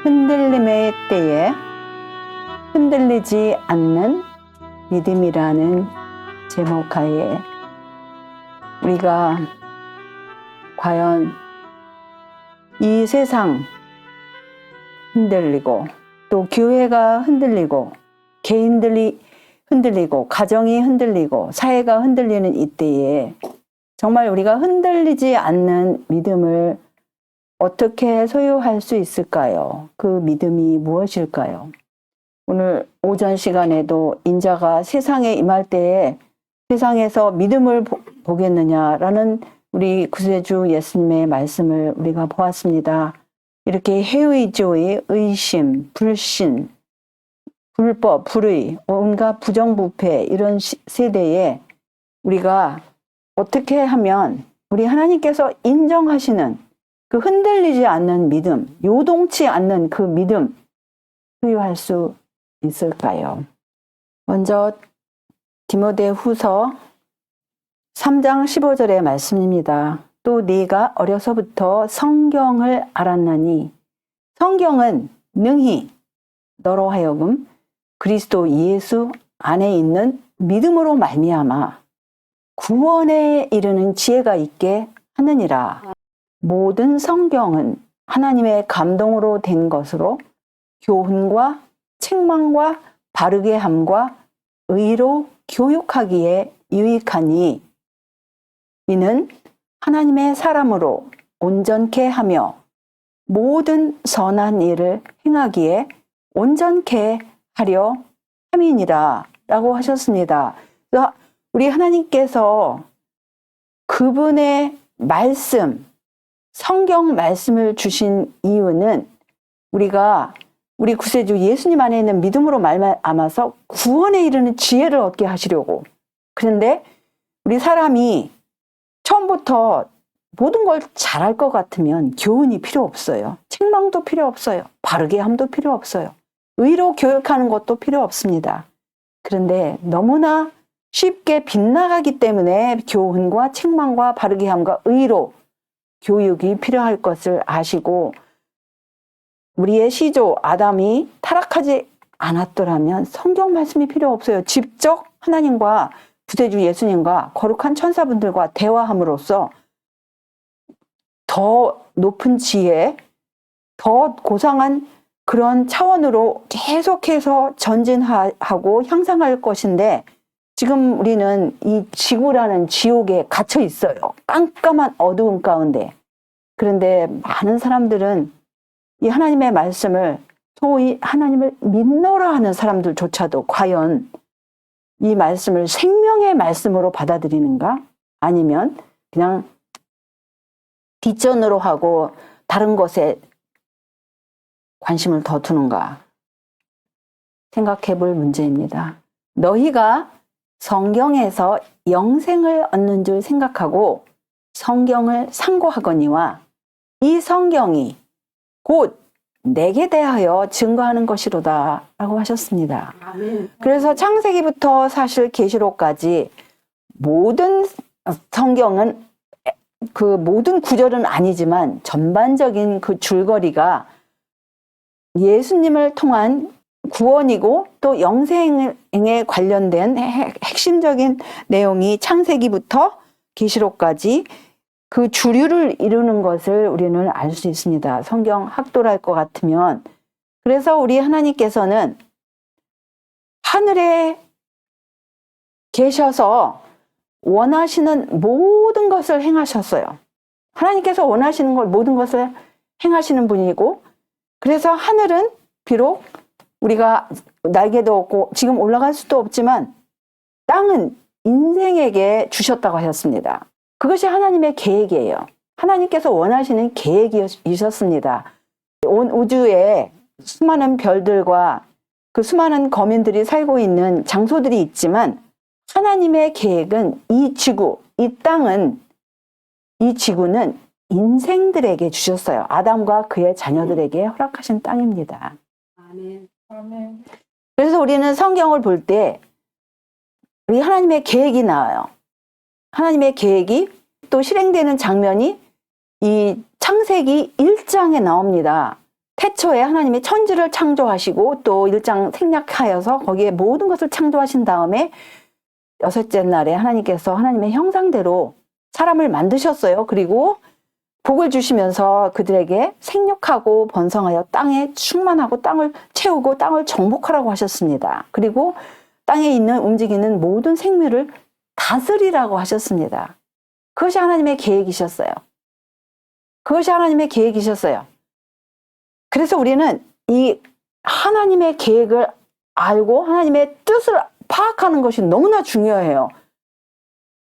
흔들림의 때에 흔들리지 않는 믿음이라는 제목하에 우리가 과연 이 세상 흔들리고 또 교회가 흔들리고 개인들이 흔들리고 가정이 흔들리고 사회가 흔들리는 이때에 정말 우리가 흔들리지 않는 믿음을 어떻게 소유할 수 있을까요? 그 믿음이 무엇일까요? 오늘 오전 시간에도 인자가 세상에 임할 때에 세상에서 믿음을 보겠느냐라는 우리 구세주 예수님의 말씀을 우리가 보았습니다. 이렇게 해의조의 의심, 불신, 불법, 불의, 온갖 부정부패 이런 세대에 우리가 어떻게 하면 우리 하나님께서 인정하시는 그 흔들리지 않는 믿음, 요동치 않는 그 믿음 소유할 수 있을까요? 먼저 디모데후서 3장 15절의 말씀입니다. 또 네가 어려서부터 성경을 알았나니 성경은 능히 너로 하여금 그리스도 예수 안에 있는 믿음으로 말미암아 구원에 이르는 지혜가 있게 하느니라. 모든 성경은 하나님의 감동으로 된 것으로 교훈과 책망과 바르게 함과 의로 교육하기에 유익하니 이는 하나님의 사람으로 온전케 하며 모든 선한 일을 행하기에 온전케 하려 함이니라 라고 하셨습니다. 우리 하나님께서 그분의 말씀, 성경 말씀을 주신 이유는 우리 구세주 예수님 안에 있는 믿음으로 말미암아서 구원에 이르는 지혜를 얻게 하시려고. 그런데 우리 사람이 처음부터 모든 걸 잘할 것 같으면 교훈이 필요 없어요. 책망도 필요 없어요. 바르게 함도 필요 없어요. 의로 교육하는 것도 필요 없습니다. 그런데 너무나 쉽게 빗나가기 때문에 교훈과 책망과 바르게 함과 의로 교육이 필요할 것을 아시고 우리의 시조 아담이 타락하지 않았더라면 성경 말씀이 필요 없어요. 직접 하나님과 구세주 예수님과 거룩한 천사분들과 대화함으로써 더 높은 지혜, 더 고상한 그런 차원으로 계속해서 전진하고 향상할 것인데 지금 우리는 이 지구라는 지옥에 갇혀 있어요. 깜깜한 어두움 가운데. 그런데 많은 사람들은 이 하나님의 말씀을 소위 하나님을 믿노라 하는 사람들조차도 과연 이 말씀을 생명의 말씀으로 받아들이는가? 아니면 그냥 뒷전으로 하고 다른 것에 관심을 더 두는가? 생각해 볼 문제입니다. 너희가 성경에서 영생을 얻는 줄 생각하고 성경을 상고하거니와 이 성경이 곧 내게 대하여 증거하는 것이로다 라고 하셨습니다. 아멘. 그래서 창세기부터 사실 계시록까지 모든 성경은 그 모든 구절은 아니지만 전반적인 그 줄거리가 예수님을 통한 구원이고 또 영생에 관련된 핵심적인 내용이 창세기부터 계시록까지 그 주류를 이루는 것을 우리는 알 수 있습니다. 성경 학도할 것 같으면. 그래서 우리 하나님께서는 하늘에 계셔서 원하시는 모든 것을 행하셨어요. 하나님께서 원하시는 걸 모든 것을 행하시는 분이고 그래서 하늘은 비록 우리가 날개도 없고 지금 올라갈 수도 없지만 땅은 인생에게 주셨다고 하셨습니다. 그것이 하나님의 계획이에요. 하나님께서 원하시는 계획이셨습니다. 온 우주에 수많은 별들과 그 수많은 거민들이 살고 있는 장소들이 있지만 하나님의 계획은 이 지구, 이 땅은 이 지구는 인생들에게 주셨어요. 아담과 그의 자녀들에게 허락하신 땅입니다. 아멘. 아멘. 그래서 우리는 성경을 볼 때 우리 하나님의 계획이 나와요. 하나님의 계획이 또 실행되는 장면이 이 창세기 1장에 나옵니다. 태초에 하나님이 천지를 창조하시고 또 일장 생략하여서 거기에 모든 것을 창조하신 다음에 여섯째 날에 하나님께서 하나님의 형상대로 사람을 만드셨어요. 그리고 복을 주시면서 그들에게 생육하고 번성하여 땅에 충만하고 땅을 채우고 땅을 정복하라고 하셨습니다. 그리고 땅에 있는 움직이는 모든 생물을 다스리라고 하셨습니다. 그것이 하나님의 계획이셨어요. 그것이 하나님의 계획이셨어요. 그래서 우리는 이 하나님의 계획을 알고 하나님의 뜻을 파악하는 것이 너무나 중요해요.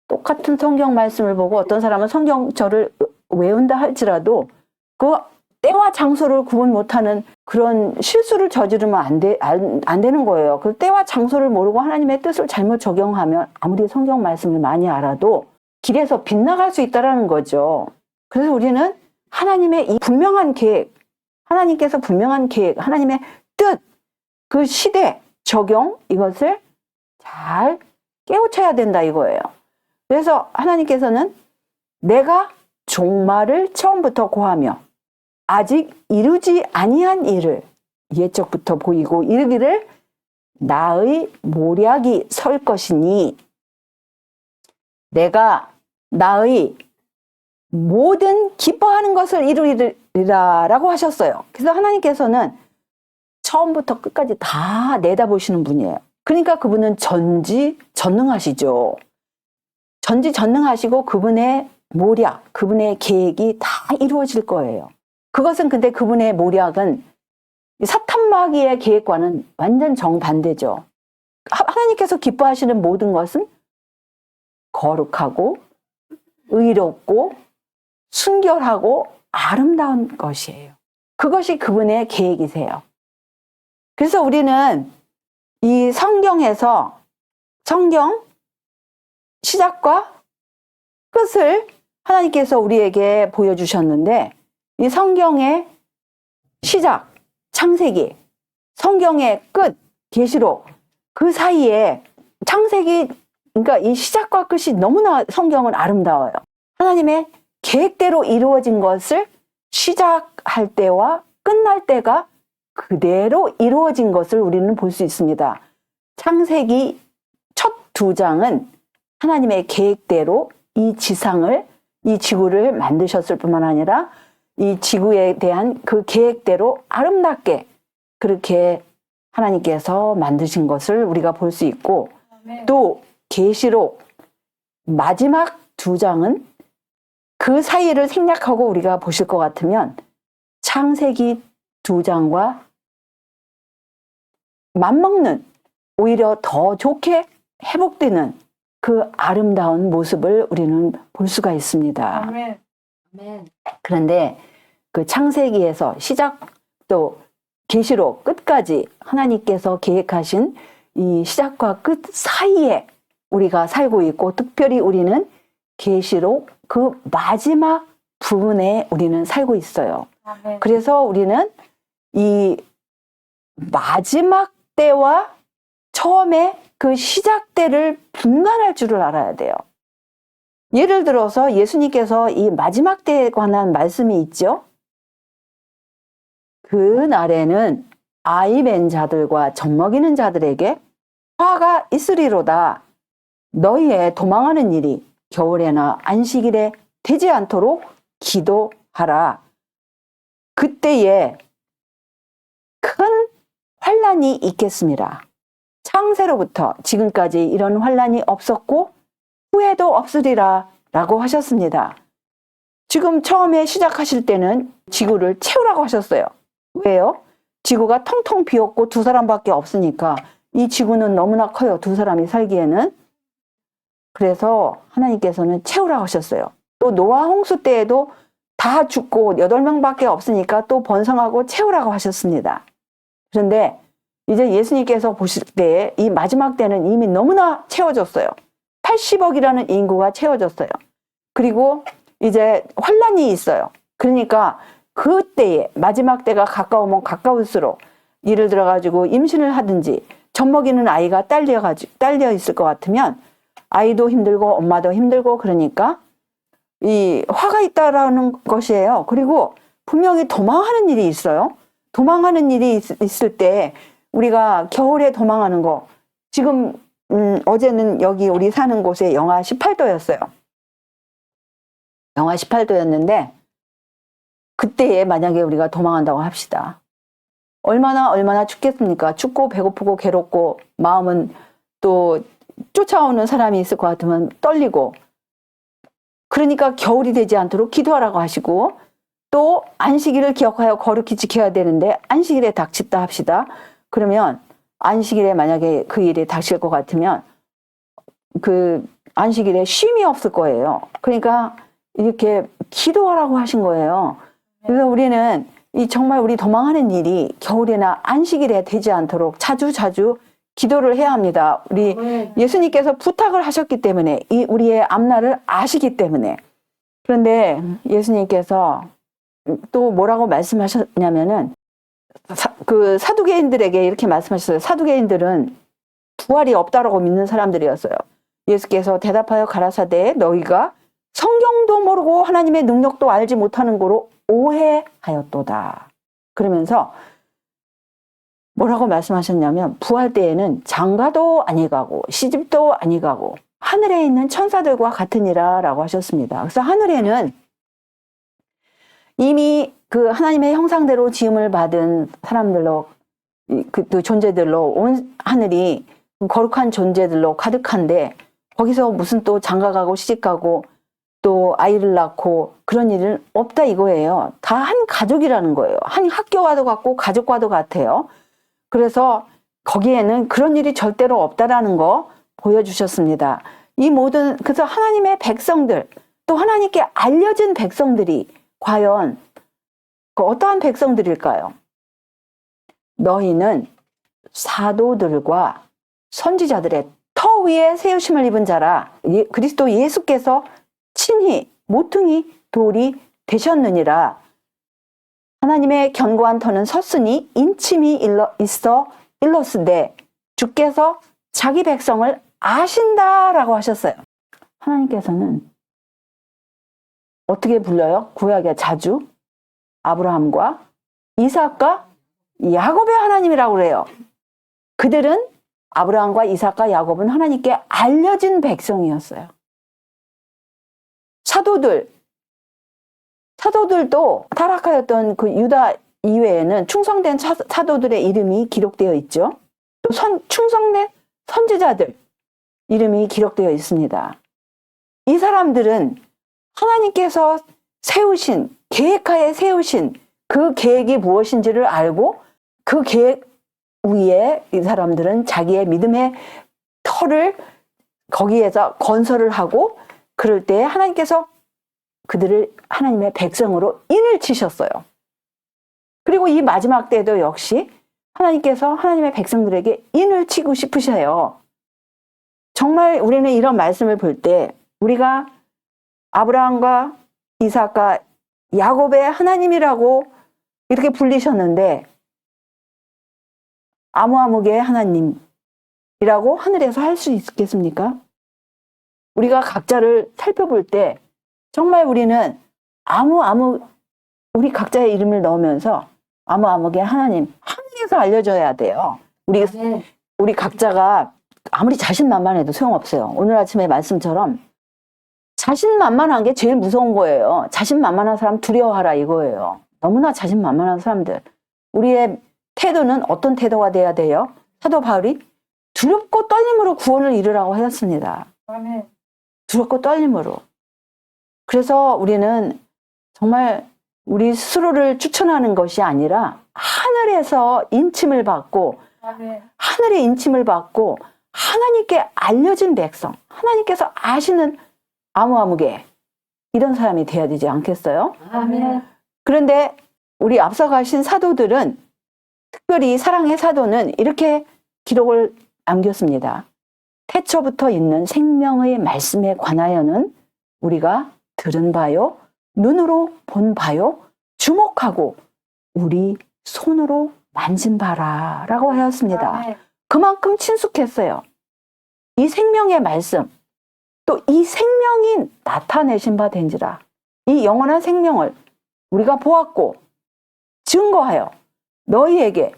똑같은 성경 말씀을 보고 어떤 사람은 성경절을 외운다 할지라도 그 때와 장소를 구분 못하는 그런 실수를 저지르면 안 되는 거예요. 그 때와 장소를 모르고 하나님의 뜻을 잘못 적용하면 아무리 성경 말씀을 많이 알아도 길에서 빗나갈 수 있다는 거죠. 그래서 우리는 하나님의 이 분명한 계획, 하나님께서 분명한 계획, 하나님의 뜻, 그 시대 적용 이것을 잘 깨우쳐야 된다 이거예요. 그래서 하나님께서는 내가 종말을 처음부터 고하며 아직 이루지 아니한 일을 예적부터 보이고 이르기를 나의 모략이 설 것이니 내가 나의 모든 기뻐하는 것을 이루리라라고 하셨어요. 그래서 하나님께서는 처음부터 끝까지 다 내다보시는 분이에요. 그러니까 그분은 전지전능하시죠. 전지전능하시고 그분의 모략, 그분의 계획이 다 이루어질 거예요. 그것은 근데 그분의 모략은 사탄 마귀의 계획과는 완전 정반대죠. 하나님께서 기뻐하시는 모든 것은 거룩하고 의롭고 순결하고 아름다운 것이에요. 그것이 그분의 계획이세요. 그래서 우리는 이 성경에서 성경 시작과 끝을 하나님께서 우리에게 보여주셨는데 이 성경의 시작, 창세기, 성경의 끝, 계시록 그 사이에 창세기 그러니까 이 시작과 끝이 너무나 성경은 아름다워요. 하나님의 계획대로 이루어진 것을 시작할 때와 끝날 때가 그대로 이루어진 것을 우리는 볼 수 있습니다. 창세기 첫 2장은 하나님의 계획대로 이 지상을, 이 지구를 만드셨을 뿐만 아니라 이 지구에 대한 그 계획대로 아름답게 그렇게 하나님께서 만드신 것을 우리가 볼 수 있고 또 계시록 마지막 2장은 그 사이를 생략하고 우리가 보실 것 같으면 창세기 2장과 맞먹는 오히려 더 좋게 회복되는 그 아름다운 모습을 우리는 볼 수가 있습니다. 아멘. 아멘. 그런데 그 창세기에서 시작 또 계시록 끝까지 하나님께서 계획하신 이 시작과 끝 사이에 우리가 살고 있고 특별히 우리는 계시록 그 마지막 부분에 우리는 살고 있어요. 아멘. 그래서 우리는 이 마지막 때와 처음에 그 시작 때를 분간할 줄을 알아야 돼요. 예를 들어서 예수님께서 이 마지막 때에 관한 말씀이 있죠. 그 날에는 아이 뵌 자들과 젖먹이는 자들에게 화가 있으리로다. 너희의 도망하는 일이 겨울에나 안식일에 되지 않도록 기도하라. 그때에 큰 환난이 있겠습니다. 창세로부터 지금까지 이런 환난이 없었고 후에도 없으리라 라고 하셨습니다. 지금 처음에 시작하실 때는 지구를 채우라고 하셨어요. 왜요? 지구가 텅텅 비었고 2사람밖에 없으니까 이 지구는 너무나 커요. 2사람이 살기에는. 그래서 하나님께서는 채우라고 하셨어요. 또 노아 홍수 때에도 다 죽고 8명밖에 없으니까 또 번성하고 채우라고 하셨습니다. 그런데 이제 예수님께서 보실 때에 이 마지막 때는 이미 너무나 채워졌어요. 80억이라는 인구가 채워졌어요. 그리고 이제 환란이 있어요. 그러니까 그때에 마지막 때가 가까우면 가까울수록 예를 들어가지고 임신을 하든지 젖먹이는 아이가 딸려 있을 것 같으면 아이도 힘들고 엄마도 힘들고 그러니까 이 화가 있다라는 것이에요. 그리고 분명히 도망하는 일이 있어요. 도망하는 일이 있을 때 우리가 겨울에 도망하는 거, 지금 어제는 여기 우리 사는 곳에 영하 18도였어요. 영하 18도였는데 그때에 만약에 우리가 도망한다고 합시다. 얼마나 춥겠습니까? 춥고 배고프고 괴롭고 마음은 또 쫓아오는 사람이 있을 것 같으면 떨리고, 그러니까 겨울이 되지 않도록 기도하라고 하시고, 또 안식일을 기억하여 거룩히 지켜야 되는데 안식일에 닥쳤다 합시다. 그러면 안식일에 만약에 그 일이 닥칠 것 같으면 그 안식일에 쉼이 없을 거예요. 그러니까 이렇게 기도하라고 하신 거예요. 그래서 우리는 정말 우리 도망하는 일이 겨울이나 안식일에 되지 않도록 자주 기도를 해야 합니다. 우리 예수님께서 부탁을 하셨기 때문에, 우리의 앞날을 아시기 때문에. 그런데 예수님께서 또 뭐라고 말씀하셨냐면은, 그 사두개인들에게 이렇게 말씀하셨어요. 사두개인들은 부활이 없다라고 믿는 사람들이었어요. 예수께서 대답하여 가라사대, 너희가 성경도 모르고 하나님의 능력도 알지 못하는 거로 오해하였도다. 그러면서 뭐라고 말씀하셨냐면, 부활 때에는 장가도 아니 가고 시집도 아니 가고 하늘에 있는 천사들과 같으니라 라고 하셨습니다. 그래서 하늘에는 이미 그 하나님의 형상대로 지음을 받은 사람들로, 그 존재들로 온 하늘이 거룩한 존재들로 가득한데, 거기서 무슨 또 장가가고 시집가고 또 아이를 낳고 그런 일은 없다 이거예요. 다 한 가족이라는 거예요. 한 학교와도 같고 가족과도 같아요. 그래서 거기에는 그런 일이 절대로 없다라는 거 보여주셨습니다. 이 모든, 그래서 하나님의 백성들, 또 하나님께 알려진 백성들이 과연 어떠한 백성들일까요? 너희는 사도들과 선지자들의 터 위에 세우심을 입은 자라. 그리스도 예수께서 친히 모퉁이 돌이 되셨느니라. 하나님의 견고한 터는 섰으니 인침이 있어 일렀으되 주께서 자기 백성을 아신다라고 하셨어요. 하나님께서는 어떻게 불러요? 구약에 자주 아브라함과 이삭과 야곱의 하나님이라고 그래요. 그들은, 아브라함과 이삭과 야곱은 하나님께 알려진 백성이었어요. 사도들도 타락하였던 그 유다 이외에는 충성된 사도들의 이름이 기록되어 있죠. 또 충성된 선지자들 이름이 기록되어 있습니다. 이 사람들은 하나님께서 세우신, 계획하에 세우신 그 계획이 무엇인지를 알고, 그 계획 위에 이 사람들은 자기의 믿음의 터를 거기에서 건설을 하고, 그럴 때 하나님께서 그들을 하나님의 백성으로 인을 치셨어요. 그리고 이 마지막 때도 역시 하나님께서 하나님의 백성들에게 인을 치고 싶으셔요. 정말 우리는 이런 말씀을 볼 때, 우리가 아브라함과 이삭과 야곱의 하나님이라고 이렇게 불리셨는데, 아무아무개의 하나님이라고 하늘에서 할 수 있겠습니까? 우리가 각자를 살펴볼 때 정말 우리는 우리 각자의 이름을 넣으면서 아무아무개의 하나님, 하늘에서 알려줘야 돼요. 우리 각자가 아무리 자신만만해도 소용없어요. 오늘 아침에 말씀처럼 자신만만한 게 제일 무서운 거예요. 자신만만한 사람 두려워하라 이거예요. 너무나 자신만만한 사람들. 우리의 태도는 어떤 태도가 돼야 돼요? 사도 바울이 두렵고 떨림으로 구원을 이루라고 하였습니다. 두렵고 떨림으로. 그래서 우리는 정말 우리 스스로를 추천하는 것이 아니라 하늘에서 인침을 받고, 하늘의 인침을 받고 하나님께 알려진 백성, 하나님께서 아시는 아무아무개, 이런 사람이 돼야 되지 않겠어요? 아멘. 그런데 우리 앞서 가신 사도들은, 특별히 사랑의 사도는 이렇게 기록을 남겼습니다. 태초부터 있는 생명의 말씀에 관하여는 우리가 들은 바요, 눈으로 본 바요, 주목하고 우리 손으로 만진 바라 라고 하였습니다. 그만큼 친숙했어요. 이 생명의 말씀, 또 이 생명이 나타내신 바 된지라. 이 영원한 생명을 우리가 보았고 증거하여 너희에게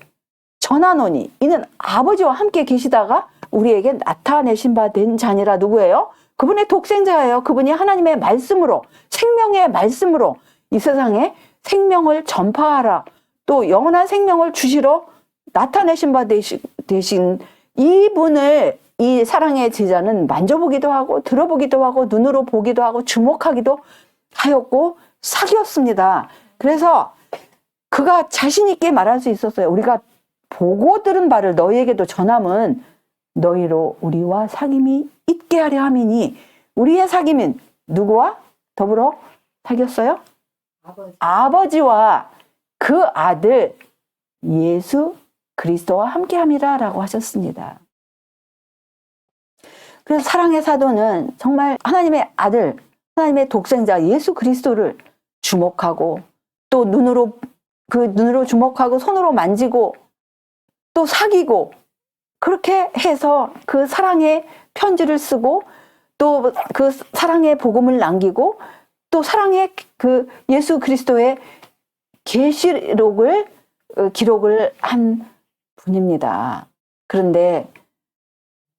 전하노니 이는 아버지와 함께 계시다가 우리에게 나타내신 바 된 자니라. 누구예요? 그분의 독생자예요. 그분이 하나님의 말씀으로, 생명의 말씀으로 이 세상에 생명을 전파하라, 또 영원한 생명을 주시러 나타내신 바 되신 이분을 이 사랑의 제자는 만져보기도 하고 들어보기도 하고 눈으로 보기도 하고 주목하기도 하였고 사귀었습니다. 그래서 그가 자신 있게 말할 수 있었어요. 우리가 보고 들은 바를 너희에게도 전함은 너희로 우리와 사귐이 있게 하려 함이니. 우리의 사귐은 누구와 더불어 사귀었어요? 아버지와 그 아들 예수 그리스도와 함께함이라 라고 하셨습니다. 그래서 사랑의 사도는 정말 하나님의 아들, 하나님의 독생자 예수 그리스도를 주목하고 또 눈으로 주목하고 손으로 만지고 또 사귀고 그렇게 해서 그 사랑의 편지를 쓰고 또 그 사랑의 복음을 남기고 또 사랑의 그 예수 그리스도의 계시록을 기록을 한 분입니다. 그런데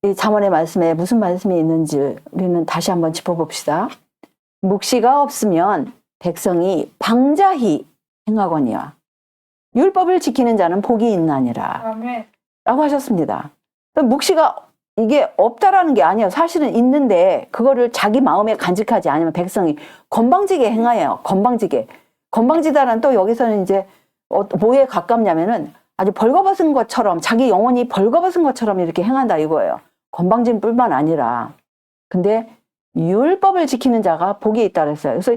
이 잠언의 말씀에 무슨 말씀이 있는지 우리는 다시 한번 짚어봅시다. 묵시가 없으면 백성이 방자히 행하거니와 율법을 지키는 자는 복이 있나니라. 아멘. 라고 하셨습니다. 묵시가 이게 없다라는 게 아니에요. 사실은 있는데 그거를 자기 마음에 간직하지 않으면 백성이 건방지게 행하여요. 건방지다는 또 여기서는 이제 뭐에 가깝냐면은 아주 벌거벗은 것처럼 자기 영혼이 벌거벗은 것처럼 이렇게 행한다 이거예요. 건방진 뿐만 아니라. 근데 율법을 지키는 자가 복이 있다 그랬어요. 그래서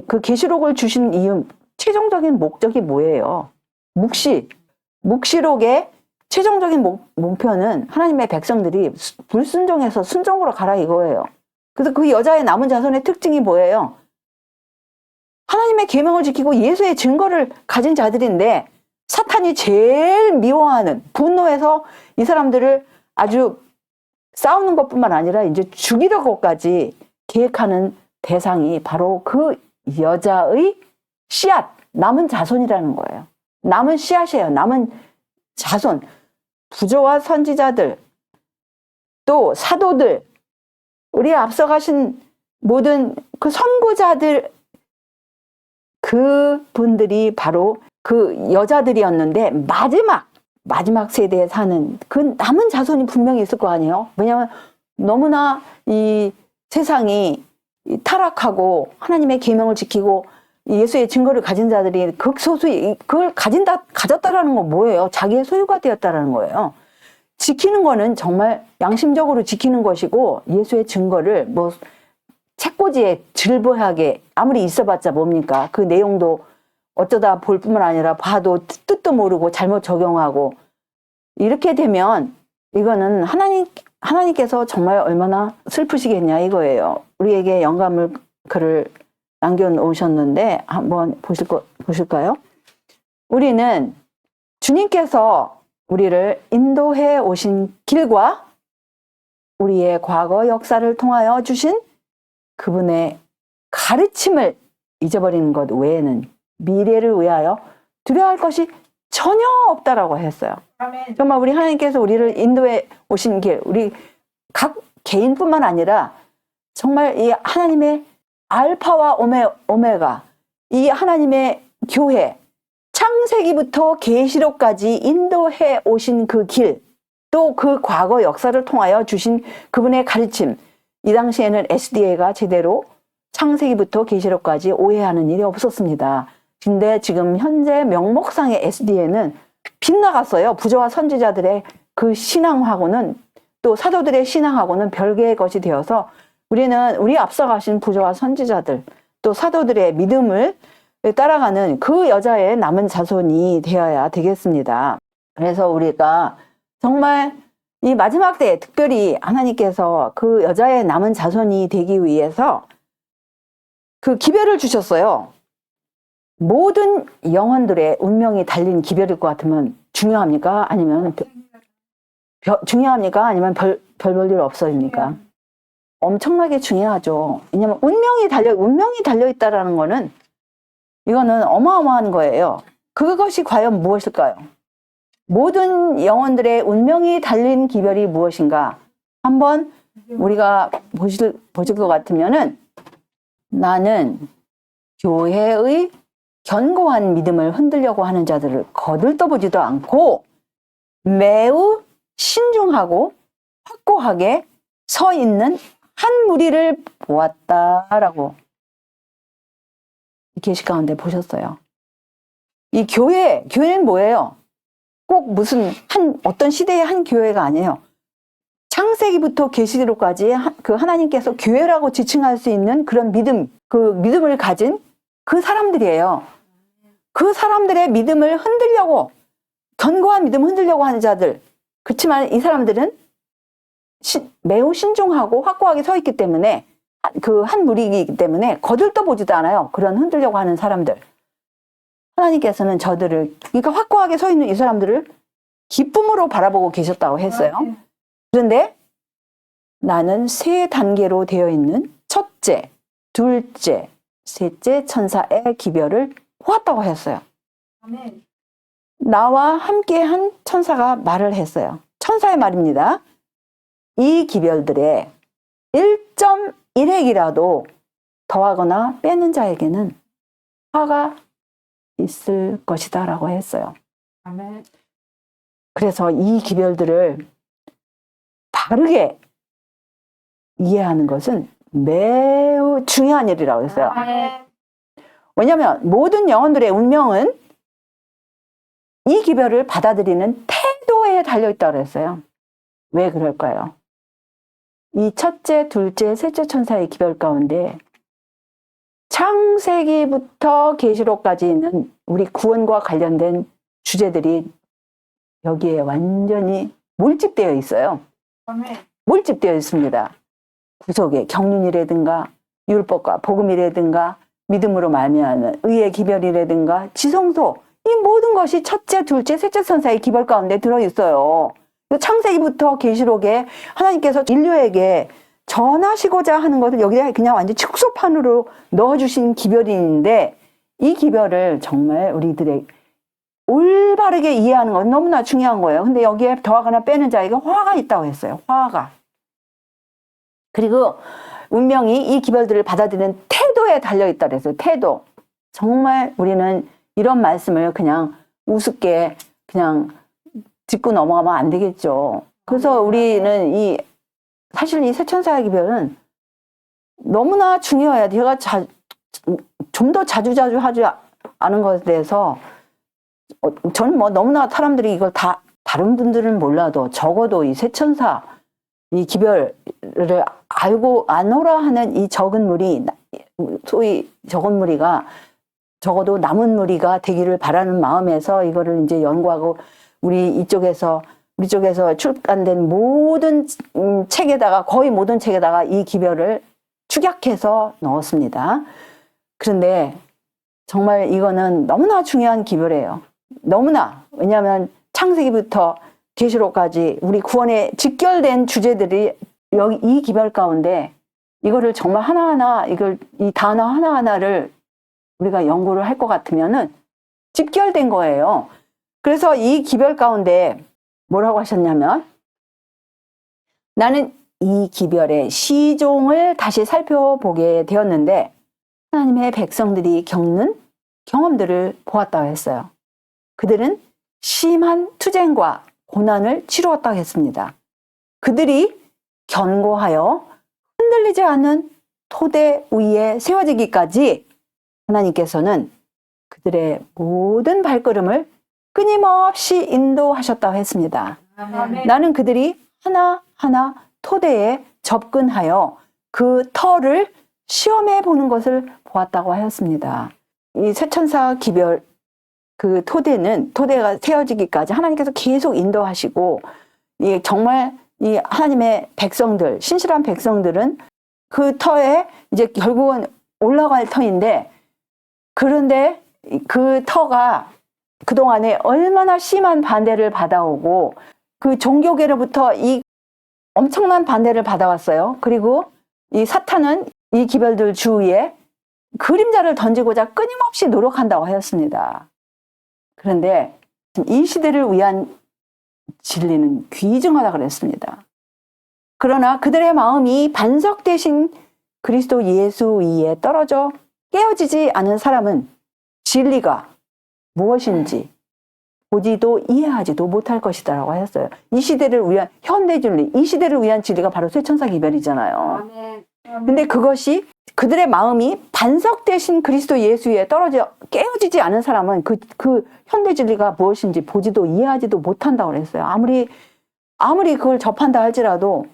그 계시록을 주신 이유, 최종적인 목적이 뭐예요? 묵시록의 최종적인 목표는 하나님의 백성들이 불순종해서 순종으로 가라 이거예요. 그래서 그 여자의 남은 자손의 특징이 뭐예요? 하나님의 계명을 지키고 예수의 증거를 가진 자들인데 사탄이 제일 미워하는, 분노해서 이 사람들을 아주 싸우는 것뿐만 아니라 이제 죽이려고까지 계획하는 대상이 바로 그 여자의 씨앗, 남은 자손이라는 거예요. 남은 씨앗이에요. 남은 자손. 부조와 선지자들, 또 사도들, 우리 앞서 가신 모든 그 선구자들, 그 분들이 바로 그 여자들이었는데 마지막 세대에 사는 그 남은 자손이 분명히 있을 거 아니에요. 왜냐하면 너무나 이 세상이 타락하고 하나님의 계명을 지키고 예수의 증거를 가진 자들이 극소수의 그걸 가졌다라는 건 뭐예요? 자기의 소유가 되었다라는 거예요. 지키는 거는 정말 양심적으로 지키는 것이고 예수의 증거를 뭐 책꽂이에 질보하게 아무리 있어봤자 뭡니까? 그 내용도 어쩌다 볼 뿐만 아니라 봐도 뜻도 모르고 잘못 적용하고 이렇게 되면 이거는 하나님께서 정말 얼마나 슬프시겠냐 이거예요. 우리에게 영감을 글을 남겨놓으셨는데 한번 보실까요? 우리는 주님께서 우리를 인도해 오신 길과 우리의 과거 역사를 통하여 주신 그분의 가르침을 잊어버리는 것 외에는 미래를 위하여 두려워할 것이 전혀 없다라고 했어요. 아멘. 정말 우리 하나님께서 우리를 인도해 오신 길, 우리 각 개인뿐만 아니라 정말 이 하나님의 알파와 오메가, 이 하나님의 교회, 창세기부터 계시록까지 인도해 오신 그 길, 또 그 과거 역사를 통하여 주신 그분의 가르침, 이 당시에는 SDA가 제대로 창세기부터 계시록까지 오해하는 일이 없었습니다. 근데 지금 현재 명목상의 SDA는 빗나갔어요. 부조와 선지자들의 그 신앙하고는 또 사도들의 신앙하고는 별개의 것이 되어서 우리는 우리 앞서가신 부조와 선지자들 또 사도들의 믿음을 따라가는 그 여자의 남은 자손이 되어야 되겠습니다. 그래서 우리가 정말 이 마지막 때에 특별히 하나님께서 그 여자의 남은 자손이 되기 위해서 그 기별을 주셨어요. 모든 영혼들의 운명이 달린 기별일 것 같으면 중요합니까? 아니면 중요합니까? 아니면 별 볼 일 없어입니까? 엄청나게 중요하죠. 왜냐면 운명이 달려 있다라는 거는 이거는 어마어마한 거예요. 그것이 과연 무엇일까요? 모든 영혼들의 운명이 달린 기별이 무엇인가? 한번 우리가 보실 것 같으면은 나는 교회의 견고한 믿음을 흔들려고 하는 자들을 거들떠보지도 않고 매우 신중하고 확고하게 서 있는 한 무리를 보았다라고 이 계시 가운데 보셨어요. 이 교회는 뭐예요? 꼭 무슨 어떤 시대의 한 교회가 아니에요. 창세기부터 계시록까지 그 하나님께서 교회라고 지칭할 수 있는 그런 믿음, 그 믿음을 가진 그 사람들이에요. 그 사람들의 믿음을 흔들려고, 견고한 믿음을 흔들려고 하는 자들. 그렇지만 이 사람들은 매우 신중하고 확고하게 서 있기 때문에, 그 한 무리이기 때문에 거들떠보지도 않아요. 그런 흔들려고 하는 사람들. 하나님께서는 저들을, 그러니까 확고하게 서 있는 이 사람들을 기쁨으로 바라보고 계셨다고 했어요. 그런데 나는 세 단계로 되어 있는 첫째, 둘째, 셋째 천사의 기별을 보았다고 했어요. 아멘. 나와 함께한 천사가 말을 했어요. 천사의 말입니다. 이 기별들의 1.1핵이라도 더하거나 빼는 자에게는 화가 있을 것이다 라고 했어요. 아멘. 그래서 이 기별들을 바르게 이해하는 것은 매우 중요한 일이라고 했어요. 아멘. 왜냐하면 모든 영혼들의 운명은 이 기별을 받아들이는 태도에 달려있다고 했어요. 왜 그럴까요? 이 첫째, 둘째, 셋째 천사의 기별 가운데 창세기부터 계시록까지 있는 우리 구원과 관련된 주제들이 여기에 완전히 몰집되어 있어요. 아멘. 몰집되어 있습니다. 구속의 경륜이라든가 율법과 복음이라든가 믿음으로 말미암은 의의 기별이라든가 지성소, 이 모든 것이 첫째, 둘째, 셋째 천사의 기별 가운데 들어있어요. 창세기부터 계시록에 하나님께서 인류에게 전하시고자 하는 것을 여기다 그냥 완전 축소판으로 넣어주신 기별인데, 이 기별을 정말 우리들의 올바르게 이해하는 건 너무나 중요한 거예요. 근데 여기에 더하거나 빼는 자에게 화가 있다고 했어요. 화가. 그리고 운명이 이 기별들을 받아들이는 태도에 달려있다 그랬어요. 태도. 정말 우리는 이런 말씀을 그냥 우습게 그냥 짚고 넘어가면 안 되겠죠. 그래서 우리는 사실 이 세천사의 기별은 너무나 중요해요. 제가 좀 더 자주 하지 않은 것에 대해서 저는 뭐 너무나 사람들이 이걸 다른 분들은 몰라도 적어도 이 세천사 이 기별을 알고 아노라 하는 이 적은 무리, 소위 적은 무리가 적어도 남은 무리가 되기를 바라는 마음에서 이거를 이제 연구하고 우리 쪽에서 출간된 모든 책에다가, 거의 모든 책에다가 이 기별을 축약해서 넣었습니다. 그런데 정말 이거는 너무나 중요한 기별이에요. 너무나. 왜냐하면 창세기부터 계시록까지 우리 구원에 직결된 주제들이 여기 이 기별 가운데 이거를 정말 하나하나, 이 단어 하나하나를 우리가 연구를 할 것 같으면은 직결된 거예요. 그래서 이 기별 가운데 뭐라고 하셨냐면, 나는 이 기별의 시종을 다시 살펴보게 되었는데 하나님의 백성들이 겪는 경험들을 보았다고 했어요. 그들은 심한 투쟁과 고난을 치루었다고 했습니다. 그들이 견고하여 흔들리지 않는 토대 위에 세워지기까지 하나님께서는 그들의 모든 발걸음을 끊임없이 인도하셨다고 했습니다. 아멘. 나는 그들이 하나하나 토대에 접근하여 그 터를 시험해 보는 것을 보았다고 하였습니다. 이 세천사 기별, 그 토대가 세워지기까지 하나님께서 계속 인도하시고, 정말 이 하나님의 백성들, 신실한 백성들은 그 터에 이제 결국은 올라갈 터인데, 그런데 그 터가 그동안에 얼마나 심한 반대를 받아오고, 그 종교계로부터 이 엄청난 반대를 받아왔어요. 그리고 이 사탄은 이 기별들 주위에 그림자를 던지고자 끊임없이 노력한다고 하였습니다. 그런데 이 시대를 위한 진리는 귀중하다 그랬습니다. 그러나 그들의 마음이 반석 대신 그리스도 예수 위에 떨어져 깨어지지 않은 사람은 진리가 무엇인지 보지도 이해하지도 못할 것이다라고 하셨어요. 이 시대를 위한 현대 진리, 이 시대를 위한 진리가 바로 쇠천사 기별이잖아요. 아멘. 근데 그것이 그들의 마음이 반석 대신 그리스도 예수 위에 떨어져 깨어지지 않은 사람은 그 현대 진리가 무엇인지 보지도 이해하지도 못한다고 그랬어요. 아무리 그걸 접한다 할지라도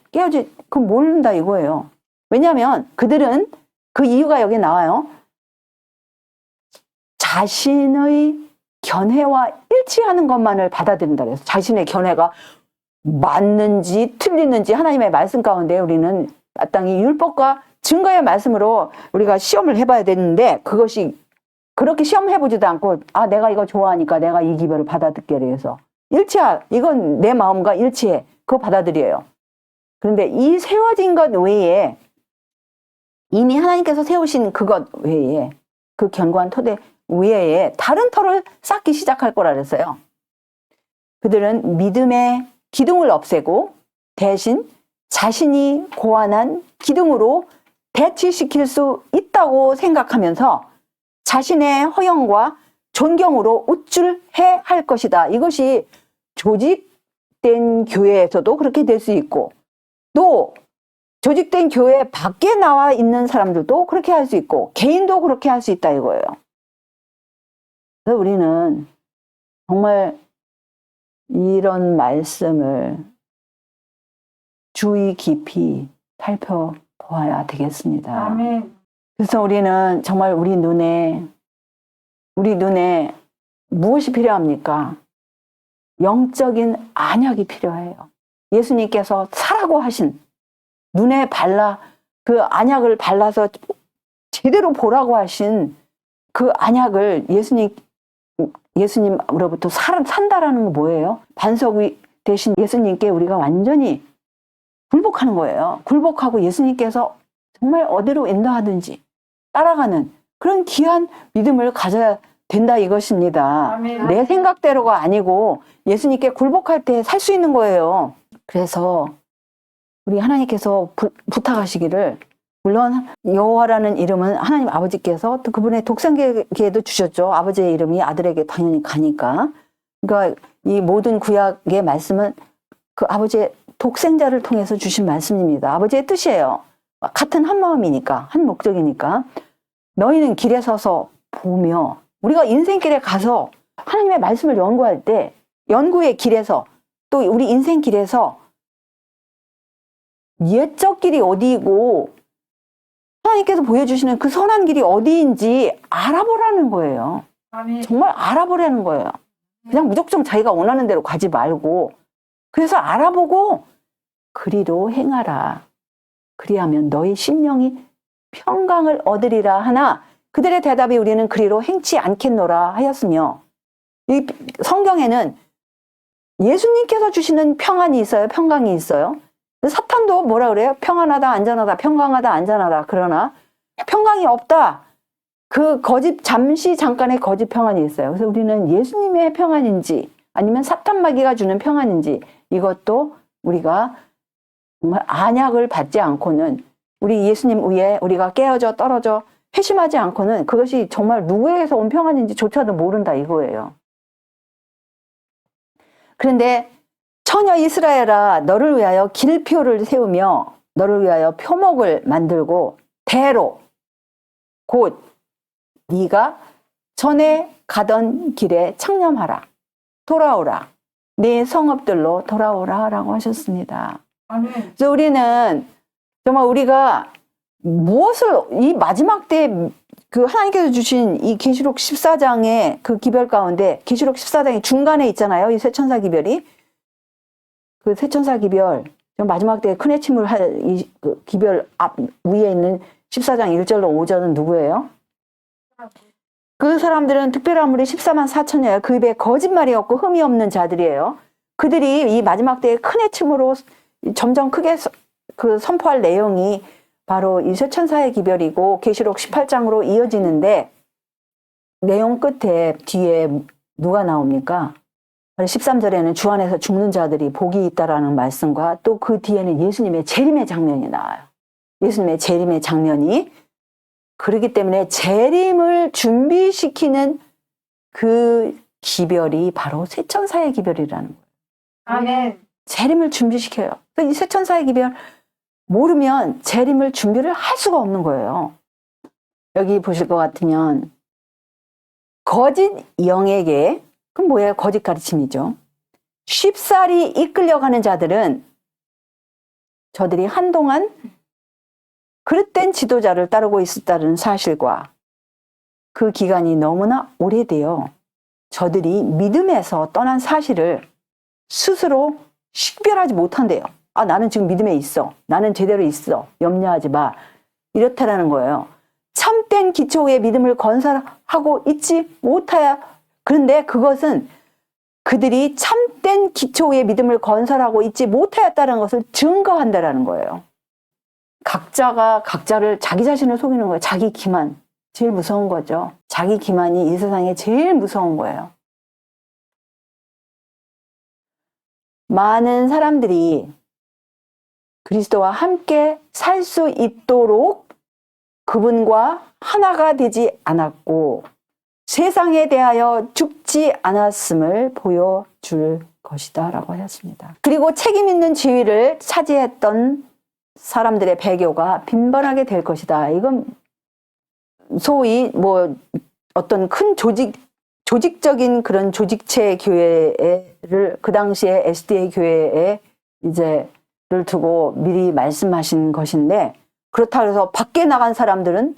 그건 모른다 이거예요. 왜냐하면 그들은 그 이유가 여기 나와요. 자신의 견해와 일치하는 것만을 받아들인다 그래서 자신의 견해가 맞는지 틀리는지 하나님의 말씀 가운데 우리는 마땅히 율법과 증거의 말씀으로 우리가 시험을 해봐야 되는데 그것이 그렇게 시험해보지도 않고 내가 이거 좋아하니까 내가 이 기별을 받아들게 해서 이건 내 마음과 일치해. 그거 받아들여요. 그런데 이 세워진 것 외에 이미 하나님께서 세우신 그것 외에 그 견고한 토대 외에 다른 터를 쌓기 시작할 거라 그랬어요. 그들은 믿음의 기둥을 없애고 대신 자신이 고안한 기둥으로 대치시킬 수 있다고 생각하면서 자신의 허영과 존경으로 우쭐해 할 것이다. 이것이 조직된 교회에서도 그렇게 될 수 있고 또 조직된 교회 밖에 나와 있는 사람들도 그렇게 할 수 있고 개인도 그렇게 할 수 있다 이거예요. 그래서 우리는 정말 이런 말씀을 주의 깊이 살펴보아야 되겠습니다. 아멘. 그래서 우리는 정말 우리 눈에 무엇이 필요합니까? 영적인 안약이 필요해요. 예수님께서 사라고 하신 눈에 그 안약을 발라서 제대로 보라고 하신 그 안약을 예수님으로부터 산다라는 건 뭐예요? 반석이 대신 예수님께 우리가 완전히 굴복하는 거예요. 굴복하고 예수님께서 정말 어디로 인도하든지 따라가는 그런 귀한 믿음을 가져야 된다 이것입니다. 아멘. 내 생각대로가 아니고 예수님께 굴복할 때 살 수 있는 거예요. 그래서 우리 하나님께서 부탁하시기를 물론 여호와라는 이름은 하나님 아버지께서 또 그분의 독생자에게도 주셨죠. 아버지의 이름이 아들에게 당연히 가니까. 그러니까 이 모든 구약의 말씀은 그 아버지의 독생자를 통해서 주신 말씀입니다. 아버지의 뜻이에요. 같은 한 마음이니까, 한 목적이니까. 너희는 길에 서서 보며 우리가 인생길에 가서 하나님의 말씀을 연구할 때 연구의 길에서 또 우리 인생 길에서 옛적 길이 어디이고 하나님께서 보여주시는 그 선한 길이 어디인지 알아보라는 거예요. 아멘. 정말 알아보라는 거예요. 그냥 무작정 자기가 원하는 대로 가지 말고 그래서 알아보고 그리로 행하라. 그리하면 너희 심령이 평강을 얻으리라 하나 그들의 대답이 우리는 그리로 행치 않겠노라 하였으며 이 성경에는 예수님께서 주시는 평안이 있어요. 평강이 있어요. 사탄도 뭐라 그래요? 평안하다, 안전하다, 평강하다, 안전하다. 그러나 평강이 없다. 그 잠시 잠깐의 거짓 평안이 있어요. 그래서 우리는 예수님의 평안인지 아니면 사탄 마귀가 주는 평안인지 이것도 우리가 정말 안약을 받지 않고는 우리 예수님 위에 우리가 깨어져 떨어져 회심하지 않고는 그것이 정말 누구에게서 온 평안인지조차도 모른다 이거예요. 그런데 처녀 이스라엘아 너를 위하여 길표를 세우며 너를 위하여 표목을 만들고 대로 곧 네가 전에 가던 길에 창념하라. 돌아오라. 네 성읍들로 돌아오라 라고 하셨습니다. 아멘. 그래서 우리는 정말 우리가 무엇을 이 마지막 때 그 하나님께서 주신 이 계시록 14장의 그 기별 가운데 계시록 14장의 중간에 있잖아요. 이 쇠천사 기별이. 그 쇠천사 기별 마지막 때 큰 해침을 할 이 기별 앞 위에 있는 14장 1절로 5절은 누구예요? 그 사람들은 특별한 무리 14만 4천이에요. 그 입에 거짓말이 없고 흠이 없는 자들이에요. 그들이 이 마지막 때의 큰 해침으로 점점 크게 그 선포할 내용이 바로 이 쇠천사의 기별이고 계시록 18장으로 이어지는데 내용 끝에 뒤에 누가 나옵니까? 13절에는 주 안에서 죽는 자들이 복이 있다라는 말씀과 또 그 뒤에는 예수님의 재림의 장면이 나와요. 예수님의 재림의 장면이 그렇기 때문에 재림을 준비시키는 그 기별이 바로 쇠천사의 기별이라는 거예요. 아멘. 재림을 준비시켜요. 이 쇠천사의 기별 모르면 재림을 준비를 할 수가 없는 거예요. 여기 보실 것 같으면 거짓 영에게, 그럼 뭐예요? 거짓 가르침이죠. 쉽사리 이끌려가는 자들은 저들이 한동안 그릇된 지도자를 따르고 있었다는 사실과 그 기간이 너무나 오래되어 저들이 믿음에서 떠난 사실을 스스로 식별하지 못한대요. 아, 나는 지금 믿음에 있어. 나는 제대로 있어. 염려하지 마. 이렇다라는 거예요. 참된 기초의 믿음을 건설하고 있지 못하야. 그런데 그것은 그들이 참된 기초의 믿음을 건설하고 있지 못하였다는 것을 증거한다라는 거예요. 각자가 각자를 자기 자신을 속이는 거예요. 자기 기만. 제일 무서운 거죠. 자기 기만이 이 세상에 제일 무서운 거예요. 많은 사람들이 그리스도와 함께 살 수 있도록 그분과 하나가 되지 않았고 세상에 대하여 죽지 않았음을 보여줄 것이다 라고 하셨습니다. 그리고 책임 있는 지위를 차지했던 사람들의 배교가 빈번하게 될 것이다. 이건 소위 뭐 어떤 큰 조직적인 그런 조직체 교회를 그 당시에 SDA 교회에 이제를 두고 미리 말씀하신 것인데, 그렇다고 해서 밖에 나간 사람들은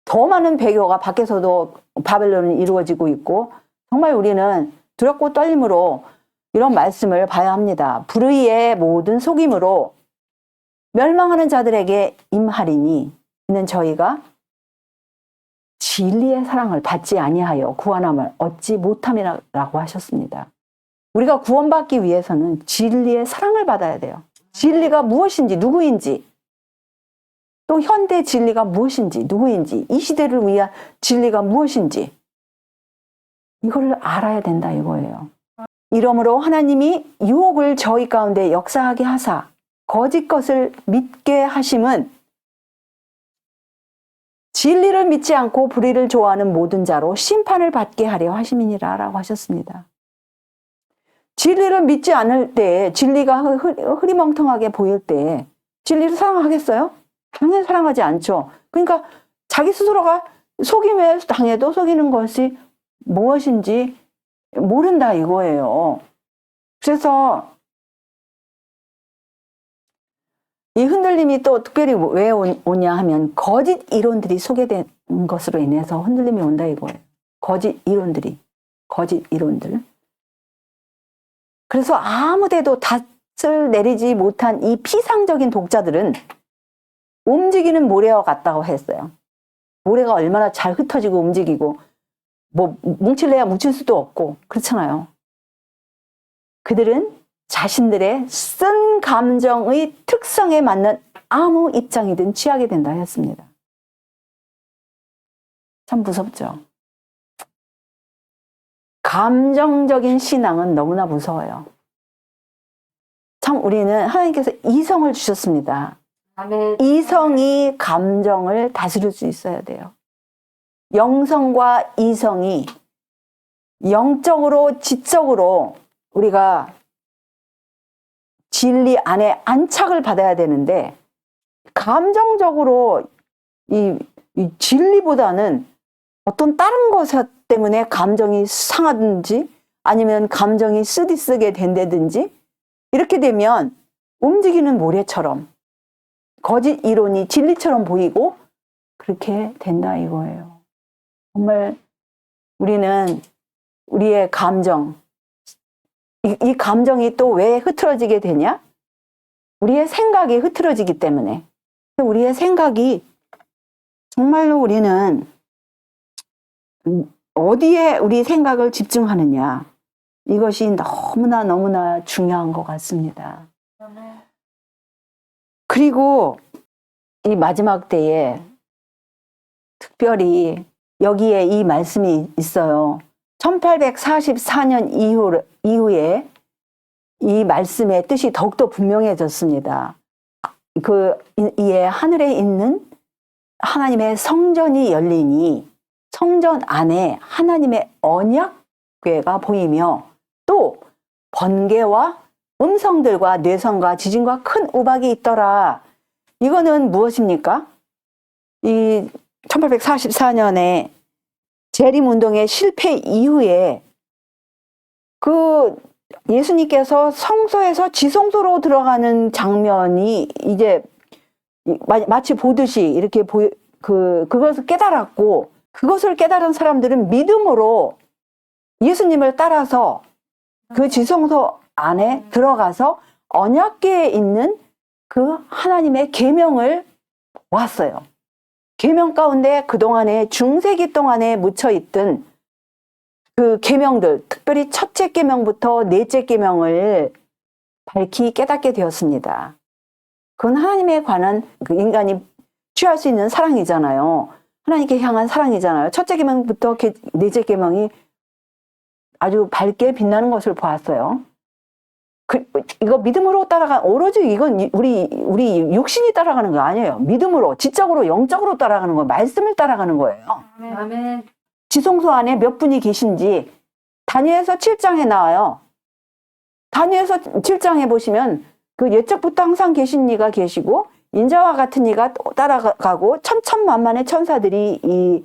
더 많은 배교가 밖에서도 바벨론은 이루어지고 있고, 정말 우리는 두렵고 떨림으로 이런 말씀을 봐야 합니다. 불의의 모든 속임으로 멸망하는 자들에게 임하리니 이는 저희가 진리의 사랑을 받지 아니하여 구원함을 얻지 못함이라고 하셨습니다. 우리가 구원받기 위해서는 진리의 사랑을 받아야 돼요. 진리가 무엇인지, 누구인지, 또 현대 진리가 무엇인지, 누구인지, 이 시대를 위한 진리가 무엇인지 이걸 알아야 된다 이거예요. 이러므로 하나님이 유혹을 저희 가운데 역사하게 하사 거짓 것을 믿게 하심은 진리를 믿지 않고 불의를 좋아하는 모든 자로 심판을 받게 하려 하심이니라 라고 하셨습니다. 진리를 믿지 않을 때, 진리가 흐리멍텅하게 보일 때 진리를 사랑하겠어요? 당연히 사랑하지 않죠. 그러니까 자기 스스로가 속임에 당해도 속이는 것이 무엇인지 모른다 이거예요. 그래서 이 흔들림이 또 특별히 왜 오냐 하면 거짓 이론들이 소개된 것으로 인해서 흔들림이 온다 이거예요. 거짓 이론들. 그래서 아무데도 닷을 내리지 못한 이 피상적인 독자들은 움직이는 모래와 같다고 했어요. 모래가 얼마나 잘 흩어지고 움직이고 뭐 뭉칠래야 뭉칠 수도 없고 그렇잖아요. 그들은 자신들의 쓴 감정의 특성에 맞는 아무 입장이든 취하게 된다 했습니다. 참 무섭죠. 감정적인 신앙은 너무나 무서워요. 참 우리는 하나님께서 이성을 주셨습니다. 아멘. 이성이 감정을 다스릴 수 있어야 돼요. 영성과 이성이 영적으로 지적으로 우리가 진리 안에 안착을 받아야 되는데 감정적으로 이 진리보다는 어떤 다른 것 때문에 감정이 상하든지 아니면 감정이 쓰디쓰게 된다든지 이렇게 되면 움직이는 모래처럼 거짓 이론이 진리처럼 보이고 그렇게 된다 이거예요. 정말 우리는 우리의 감정, 이 감정이 또 왜 흐트러지게 되냐? 우리의 생각이 흐트러지기 때문에. 우리의 생각이 정말로 우리는 어디에 우리 생각을 집중하느냐 이것이 너무나 중요한 것 같습니다. 아멘. 그리고 이 마지막 때에 특별히 여기에 이 말씀이 있어요. 1844년 이후에 이 말씀의 뜻이 더욱더 분명해졌습니다. 이에 하늘에 있는 하나님의 성전이 열리니 성전 안에 하나님의 언약궤가 보이며 또 번개와 음성들과 뇌성과 지진과 큰 우박이 있더라. 이거는 무엇입니까? 이 1844년에 재림운동의 실패 이후에 그 예수님께서 성소에서 지성소로 들어가는 장면이 이제 마치 보듯이 이렇게 그것을 깨달았고, 그것을 깨달은 사람들은 믿음으로 예수님을 따라서 그 지성소 안에 들어가서 언약궤에 있는 그 하나님의 계명을 보았어요. 계명 가운데 그동안에 중세기 동안에 묻혀있던 그 계명들, 특별히 첫째 계명부터 넷째 계명을 밝히 깨닫게 되었습니다. 그건 하나님에 관한 그 인간이 취할 수 있는 사랑이잖아요. 하나님께 향한 사랑이잖아요. 첫째 계명부터 넷째 계명이 아주 밝게 빛나는 것을 보았어요. 이거 믿음으로 오로지 이건 우리 육신이 따라가는 거 아니에요. 믿음으로, 지적으로, 영적으로 따라가는 거예요. 말씀을 따라가는 거예요. 아멘. 지성소 안에 몇 분이 계신지 다니엘서 7장에 나와요. 다니엘서 7장에 보시면 그 옛적부터 항상 계신 이가 계시고 인자와 같은 이가 따라가고 천천만만의 천사들이 이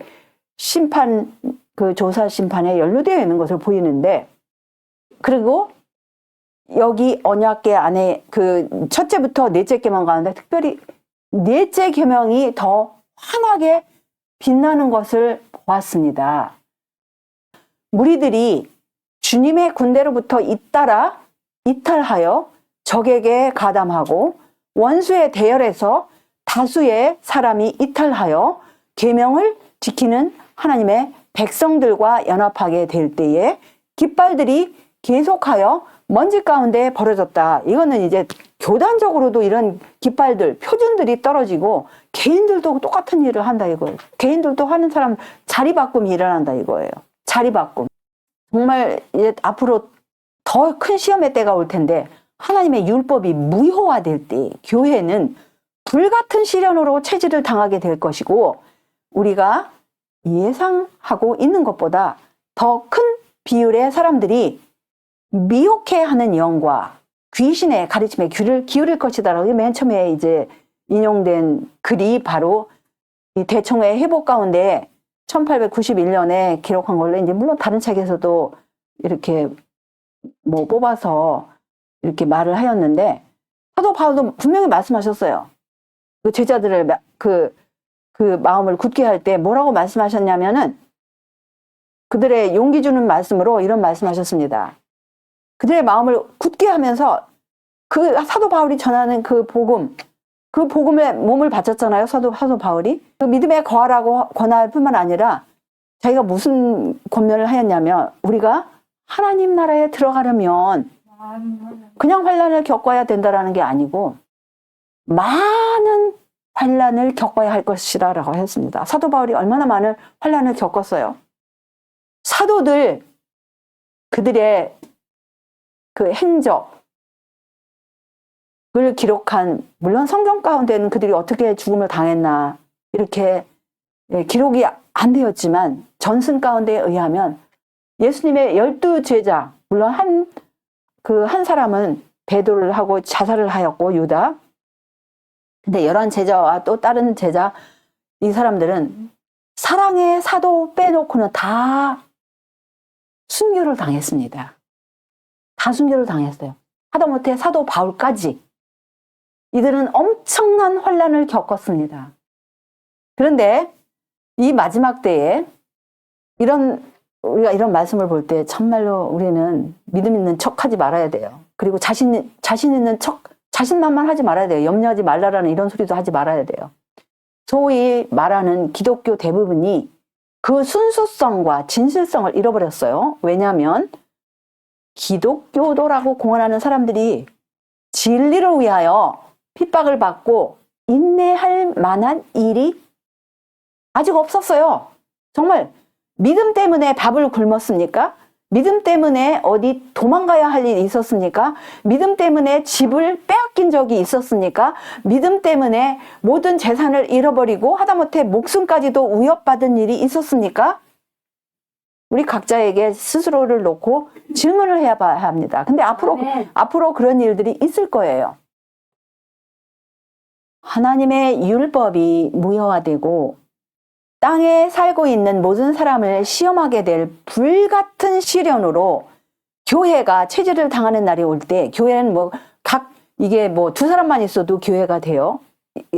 심판, 그 조사 심판에 연루되어 있는 것을 보이는데, 그리고 여기 언약궤 안에 그 첫째부터 넷째 계명 가운데 특별히 넷째 계명이 더 환하게 빛나는 것을 보았습니다. 무리들이 주님의 군대로부터 잇따라 이탈하여 적에게 가담하고 원수의 대열에서 다수의 사람이 이탈하여 계명을 지키는 하나님의 백성들과 연합하게 될 때에 깃발들이 계속하여 먼지 가운데 벌어졌다. 이거는 이제 교단적으로도 이런 깃발들, 표준들이 떨어지고 개인들도 똑같은 일을 한다 이거예요. 개인들도 하는 사람 자리 바꿈이 일어난다 이거예요. 자리 바꿈. 정말 이제 앞으로 더 큰 시험의 때가 올 텐데 하나님의 율법이 무효화될 때 교회는 불같은 시련으로 체질을 당하게 될 것이고, 우리가 예상하고 있는 것보다 더 큰 비율의 사람들이 미혹해하는 영과 귀신의 가르침에 귀를 기울일 것이다라고 맨 처음에 이제 인용된 글이 바로 이 대청회 회복 가운데 1891년에 기록한 걸로, 이제 물론 다른 책에서도 이렇게 뭐 뽑아서 이렇게 말을 하였는데, 사도 바울도 분명히 말씀하셨어요. 그 제자들을 그 마음을 굳게 할 때 뭐라고 말씀하셨냐면은, 그들의 용기 주는 말씀으로 이런 말씀하셨습니다. 그들의 마음을 굳게 하면서 그 사도 바울이 전하는 그 복음에 몸을 바쳤잖아요. 사도 바울이 그 믿음에 거하라고 권할 뿐만 아니라 자기가 무슨 권면을 하였냐면, 우리가 하나님 나라에 들어가려면 그냥 환난을 겪어야 된다라는 게 아니고 많은 환난을 겪어야 할 것이라고 했습니다. 사도 바울이 얼마나 많은 환난을 겪었어요. 사도들, 그들의 그 행적을 기록한, 물론 성경 가운데는 그들이 어떻게 죽음을 당했나 이렇게 기록이 안 되었지만, 전승 가운데에 의하면 예수님의 12제자, 물론 한 사람은 배도를 하고 자살을 하였고, 유다. 근데 11제자와 또 다른 제자, 이 사람들은 사랑의 사도 빼놓고는 다 순교를 당했습니다. 다 순교를 당했어요. 하다못해 사도 바울까지 이들은 엄청난 환난을 겪었습니다. 그런데 이 마지막 때에 우리가 이런 말씀을 볼 때 정말로 우리는 믿음 있는 척하지 말아야 돼요. 그리고 자신 있는 척, 자신만만 하지 말아야 돼요. 염려하지 말라라는 이런 소리도 하지 말아야 돼요. 소위 말하는 기독교 대부분이 그 순수성과 진실성을 잃어버렸어요. 왜냐하면 기독교도라고 공언하는 사람들이 진리를 위하여 핍박을 받고 인내할 만한 일이 아직 없었어요. 정말 믿음 때문에 밥을 굶었습니까? 믿음 때문에 어디 도망가야 할 일이 있었습니까? 믿음 때문에 집을 빼앗긴 적이 있었습니까? 믿음 때문에 모든 재산을 잃어버리고 하다못해 목숨까지도 위협받은 일이 있었습니까? 우리 각자에게 스스로를 놓고 질문을 해야 합니다. 근데 앞으로 그런 일들이 있을 거예요. 하나님의 율법이 무효화되고 땅에 살고 있는 모든 사람을 시험하게 될 불같은 시련으로 교회가 체질을 당하는 날이 올 때, 교회는 이게 두 사람만 있어도 교회가 돼요.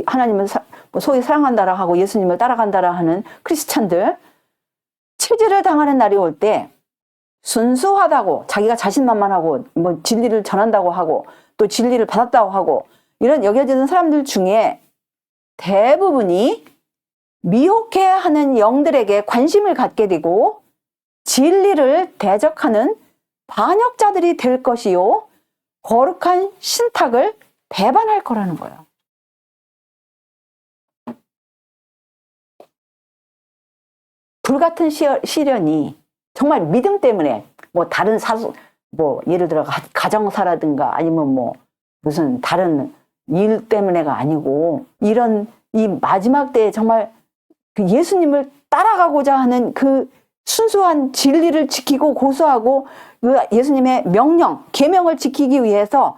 하나님을 소위 사랑한다라 하고 예수님을 따라간다라 하는 크리스찬들, 체질을 당하는 날이 올 때 순수하다고 자기가 자신만만하고 진리를 전한다고 하고 또 진리를 받았다고 하고 이런 여겨지는 사람들 중에 대부분이 미혹해하는 영들에게 관심을 갖게 되고 진리를 대적하는 반역자들이 될 것이요 거룩한 신탁을 배반할 거라는 거예요. 불같은 시련이 정말 믿음 때문에 다른 예를 들어 가정사라든가 아니면 무슨 다른 일 때문에가 아니고 이런 이 마지막 때에 정말 그 예수님을 따라가고자 하는 그 순수한 진리를 지키고 고수하고 그 예수님의 명령, 계명을 지키기 위해서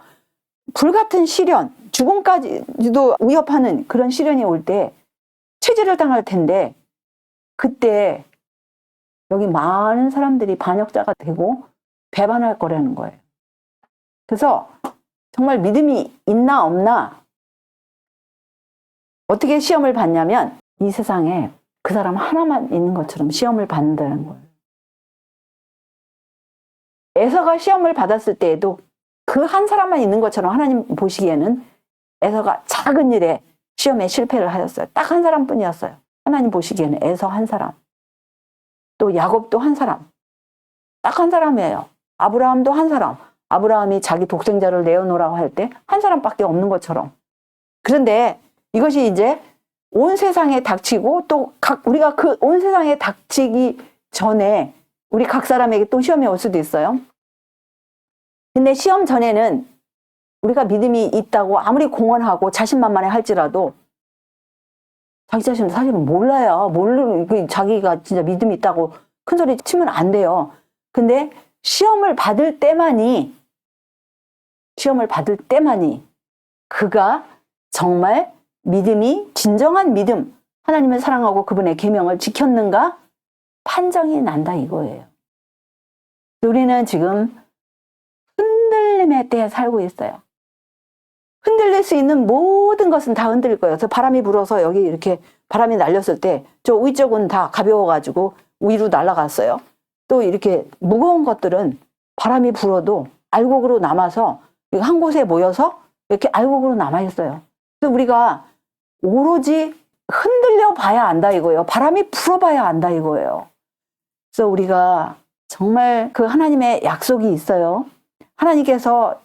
불같은 시련, 죽음까지도 위협하는 그런 시련이 올 때 체질을 당할 텐데 그때 여기 많은 사람들이 반역자가 되고 배반할 거라는 거예요. 그래서 정말 믿음이 있나 없나 어떻게 시험을 받냐면 이 세상에 그 사람 하나만 있는 것처럼 시험을 받는다는 거예요. 에서가 시험을 받았을 때에도 그 한 사람만 있는 것처럼 하나님 보시기에는 에서가 작은 일에 시험에 실패를 하였어요. 딱 한 사람뿐이었어요. 하나님 보시기에는 에서 한 사람, 또 야곱도 한 사람, 딱 한 사람이에요. 아브라함도 한 사람. 아브라함이 자기 독생자를 내어놓으라고 할 때 한 사람밖에 없는 것처럼. 그런데 이것이 이제 온 세상에 닥치고 또 우리가 그 온 세상에 닥치기 전에 우리 각 사람에게 또 시험이 올 수도 있어요. 근데 시험 전에는 우리가 믿음이 있다고 아무리 공언하고 자신만만해 할지라도 자기 자신은 사실은 몰라요. 자기가 진짜 믿음이 있다고 큰 소리 치면 안 돼요. 근데 시험을 받을 때만이 그가 정말 믿음이 진정한 믿음, 하나님을 사랑하고 그분의 계명을 지켰는가 판정이 난다 이거예요. 우리는 지금 흔들림의 때에 살고 있어요. 흔들릴 수 있는 모든 것은 다 흔들릴 거예요. 그래서 바람이 불어서 여기 이렇게 바람이 날렸을 때 저 위쪽은 다 가벼워가지고 위로 날아갔어요. 또 이렇게 무거운 것들은 바람이 불어도 알곡으로 남아서 한 곳에 모여서 이렇게 알곡으로 남아있어요. 그래서 우리가 오로지 흔들려 봐야 안다 이거예요. 바람이 불어봐야 안다 이거예요. 그래서 우리가 정말 그 하나님의 약속이 있어요. 하나님께서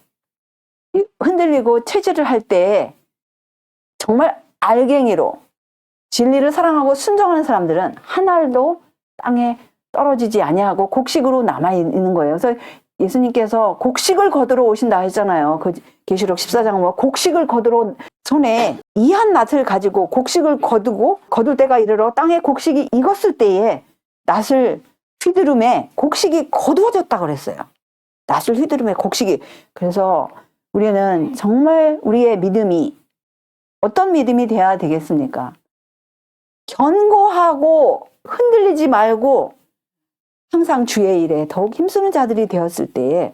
흔들리고 체질을 할 때 정말 알갱이로 진리를 사랑하고 순종하는 사람들은 한 알도 땅에 떨어지지 아니하고 곡식으로 남아있는 거예요. 그래서 예수님께서 곡식을 거두러 오신다 했잖아요. 그 계시록 14장 보면 곡식을 거두러 손에 이한 낫을 가지고 곡식을 거둘 때가 이르러 땅에 곡식이 익었을 때에 낫을 휘두름에 곡식이 거두어졌다 그랬어요. 낫을 휘두름에 곡식이. 그래서 우리는 정말 우리의 믿음이 어떤 믿음이 돼야 되겠습니까? 견고하고 흔들리지 말고 항상 주의 일에 더욱 힘쓰는 자들이 되었을 때에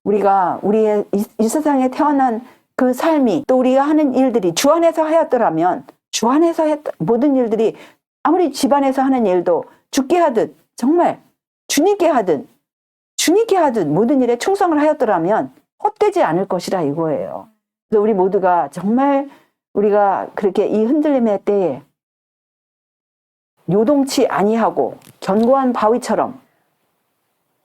우리가 우리의 이 세상에 태어난 그 삶이 또 우리가 하는 일들이 주 안에서 하였더라면 주 안에서 모든 일들이 아무리 집안에서 하는 일도 주께 하듯 정말 주님께 하듯 모든 일에 충성을 하였더라면 헛되지 않을 것이라 이거예요. 그래서 우리 모두가 정말 우리가 그렇게 이 흔들림의 때에 요동치 아니하고 견고한 바위처럼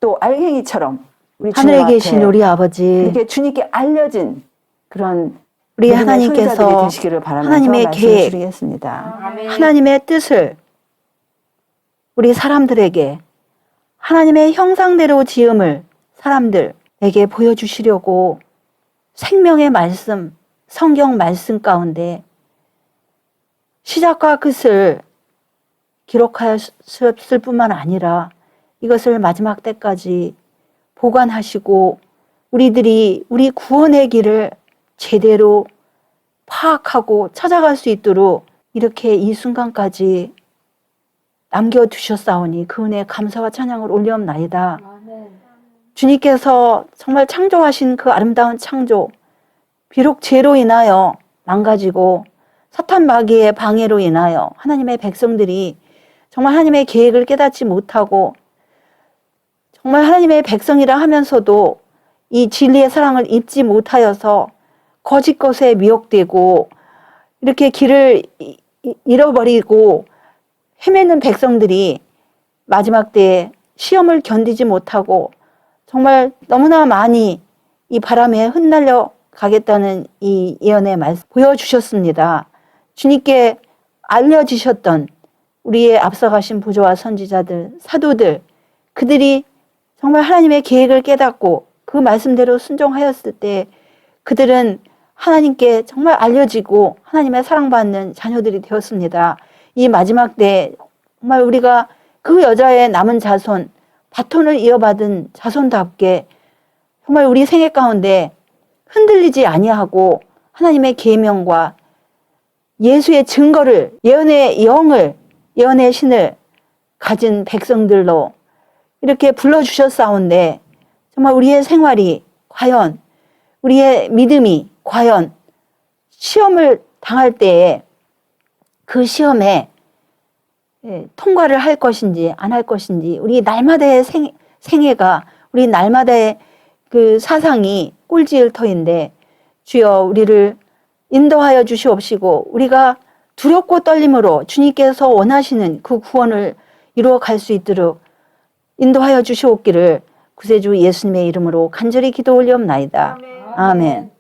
또 알갱이처럼 우리 하늘에 계신 우리 아버지, 이렇게 주님께 알려진 그런 우리 하나님께서 되시기를 바라면서 하나님의 계획, 드리겠습니다. 아멘. 하나님의 뜻을 우리 사람들에게 하나님의 형상대로 지음을 사람들에게 보여주시려고 생명의 말씀, 성경 말씀 가운데 시작과 끝을 기록하였을 뿐만 아니라 이것을 마지막 때까지 보관하시고 우리들이 우리 구원의 길을 제대로 파악하고 찾아갈 수 있도록 이렇게 이 순간까지 남겨두셨사오니 그 은혜에 감사와 찬양을 올리옵나이다. 주님께서 정말 창조하신 그 아름다운 창조, 비록 죄로 인하여 망가지고 사탄 마귀의 방해로 인하여 하나님의 백성들이 정말 하나님의 계획을 깨닫지 못하고 정말 하나님의 백성이라 하면서도 이 진리의 사랑을 잊지 못하여서 거짓 것에 미혹되고 이렇게 길을 잃어버리고 헤매는 백성들이 마지막 때에 시험을 견디지 못하고 정말 너무나 많이 이 바람에 흩날려 가겠다는 이 예언의 말씀 보여주셨습니다. 주님께 알려지셨던 우리의 앞서가신 부조와 선지자들, 사도들, 그들이 정말 하나님의 계획을 깨닫고 그 말씀대로 순종하였을 때 그들은 하나님께 정말 알려지고 하나님의 사랑받는 자녀들이 되었습니다. 이 마지막 때 정말 우리가 그 여자의 남은 자손, 바톤을 이어받은 자손답게 정말 우리 생애 가운데 흔들리지 아니하고 하나님의 계명과 예수의 증거를, 예언의 영을, 예언의 신을 가진 백성들로 이렇게 불러주셨사온데 정말 우리의 생활이 과연, 우리의 믿음이 과연 시험을 당할 때에 그 시험에 통과를 할 것인지 안 할 것인지 우리 날마다의 생애가 우리 날마다의 그 사상이 꼴지을 터인데 주여 우리를 인도하여 주시옵시고 우리가 두렵고 떨림으로 주님께서 원하시는 그 구원을 이루어 갈 수 있도록 인도하여 주시옵기를 구세주 예수님의 이름으로 간절히 기도 올리옵나이다. 아멘.